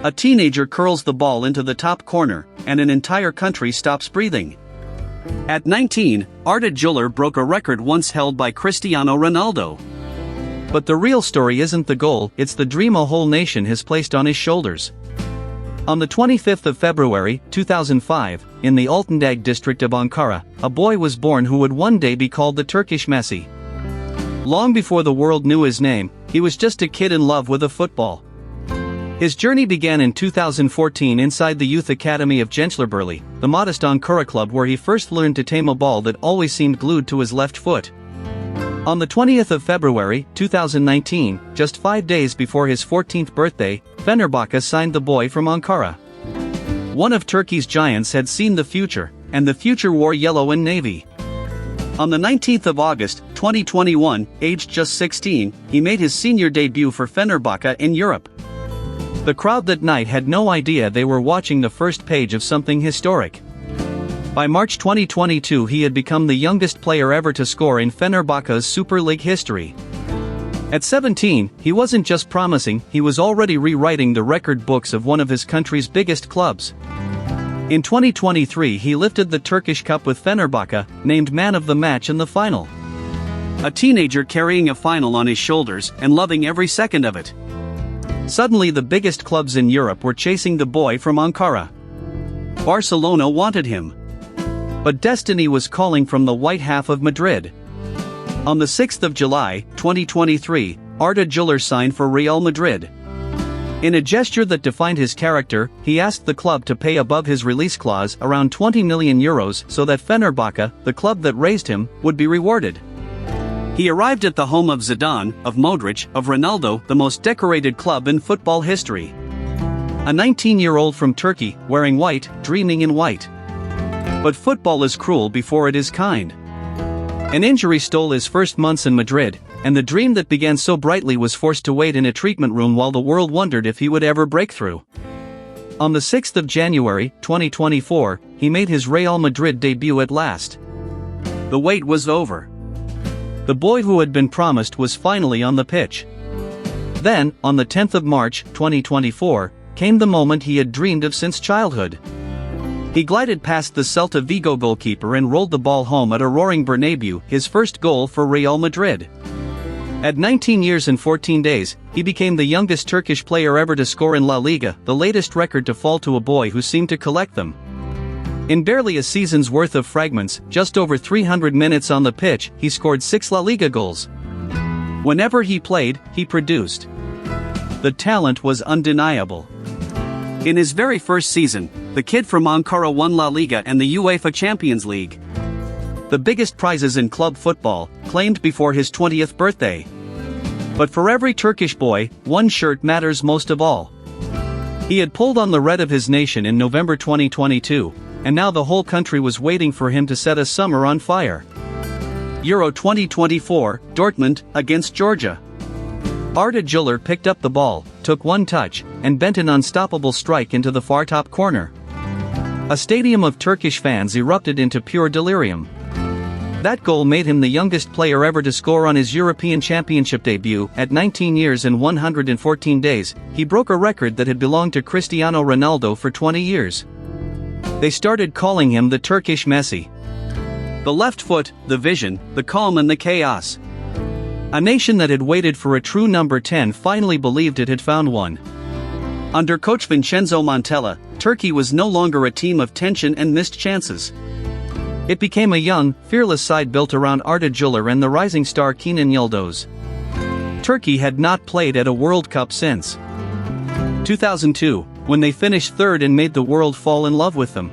A teenager curls the ball into the top corner, and an entire country stops breathing. At 19, Arda Güler broke a record once held by Cristiano Ronaldo. But the real story isn't the goal, it's the dream a whole nation has placed on his shoulders. On the 25th of February, 2005, in the Altındag district of Ankara, a boy was born who would one day be called the Turkish Messi. Long before the world knew his name, he was just a kid in love with a football. His journey began in 2014 inside the youth academy of Gençlerbirliği, the modest Ankara club where he first learned to tame a ball that always seemed glued to his left foot. On the 20th of February, 2019, just 5 days before his 14th birthday, Fenerbahçe signed the boy from Ankara. One of Turkey's giants had seen the future, and the future wore yellow and navy. On the 19th of August, 2021, aged just 16, he made his senior debut for Fenerbahçe in Europe. The crowd that night had no idea they were watching the first page of something historic. By March 2022 he had become the youngest player ever to score in Fenerbahçe's Super League history. At 17, he wasn't just promising, he was already rewriting the record books of one of his country's biggest clubs. In 2023 he lifted the Turkish Cup with Fenerbahçe, named man of the match in the final. A teenager carrying a final on his shoulders and loving every second of it. Suddenly the biggest clubs in Europe were chasing the boy from Ankara. Barcelona wanted him. But destiny was calling from the white half of Madrid. On the 6th of July, 2023, Arda Güler signed for Real Madrid. In a gesture that defined his character, he asked the club to pay above his release clause around €20 million so that Fenerbahçe, the club that raised him, would be rewarded. He arrived at the home of Zidane, of Modric, of Ronaldo, the most decorated club in football history. A 19-year-old from Turkey, wearing white, dreaming in white. But football is cruel before it is kind. An injury stole his first months in Madrid, and the dream that began so brightly was forced to wait in a treatment room while the world wondered if he would ever break through. On the 6th of January, 2024, he made his Real Madrid debut at last. The wait was over. The boy who had been promised was finally on the pitch. Then, on the 10th of March, 2024, came the moment he had dreamed of since childhood. He glided past the Celta Vigo goalkeeper and rolled the ball home at a roaring Bernabeu, his first goal for Real Madrid. At 19 years and 14 days, he became the youngest Turkish player ever to score in La Liga, the latest record to fall to a boy who seemed to collect them. In barely a season's worth of fragments, just over 300 minutes on the pitch, he scored 6 La Liga goals. Whenever he played, he produced. The talent was undeniable. In his very first season, the kid from Ankara won La Liga and the UEFA Champions League. The biggest prizes in club football, claimed before his 20th birthday. But for every Turkish boy, one shirt matters most of all. He had pulled on the red of his nation in November 2022, and now the whole country was waiting for him to set a summer on fire. Euro 2024, Dortmund, against Georgia. Arda Güler picked up the ball, took one touch, and bent an unstoppable strike into the far top corner. A stadium of Turkish fans erupted into pure delirium. That goal made him the youngest player ever to score on his European Championship debut. At 19 years and 114 days, he broke a record that had belonged to Cristiano Ronaldo for 20 years. They started calling him the Turkish Messi. The left foot, the vision, the calm and the chaos. A nation that had waited for a true number 10 finally believed it had found one. Under coach Vincenzo Montella, Turkey was no longer a team of tension and missed chances. It became a young, fearless side built around Arda Güler and the rising star Kenan Yıldız. Turkey had not played at a World Cup since 2002, when they finished third and made the world fall in love with them.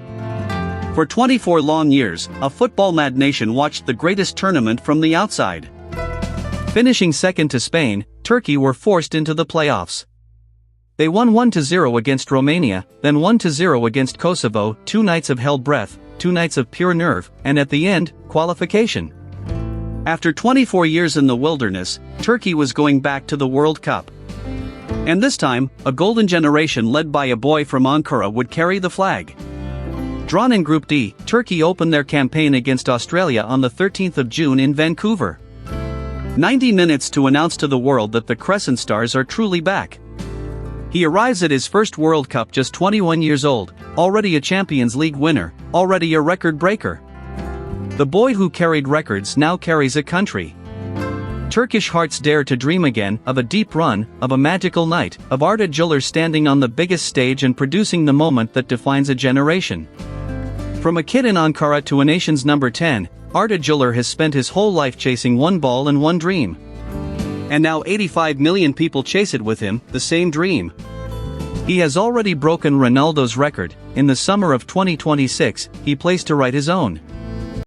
For 24 long years, a football-mad nation watched the greatest tournament from the outside. Finishing second to Spain, Turkey were forced into the playoffs. They won 1-0 against Romania, then 1-0 against Kosovo, 2 nights of held breath, 2 nights of pure nerve, and at the end, qualification. After 24 years in the wilderness, Turkey was going back to the World Cup. And this time, a golden generation led by a boy from Ankara would carry the flag. Drawn in Group D, Turkey opened their campaign against Australia on the 13th of June in Vancouver. 90 minutes to announce to the world that the Crescent Stars are truly back. He arrives at his first World Cup just 21 years old, already a Champions League winner, already a record breaker. The boy who carried records now carries a country. Turkish hearts dare to dream again of a deep run, of a magical night, of Arda Güler standing on the biggest stage and producing the moment that defines a generation. From a kid in Ankara to a nation's number 10, Arda Güler has spent his whole life chasing one ball and one dream. And now 85 million people chase it with him, the same dream. He has already broken Ronaldo's record. In the summer of 2026, he plays to write his own.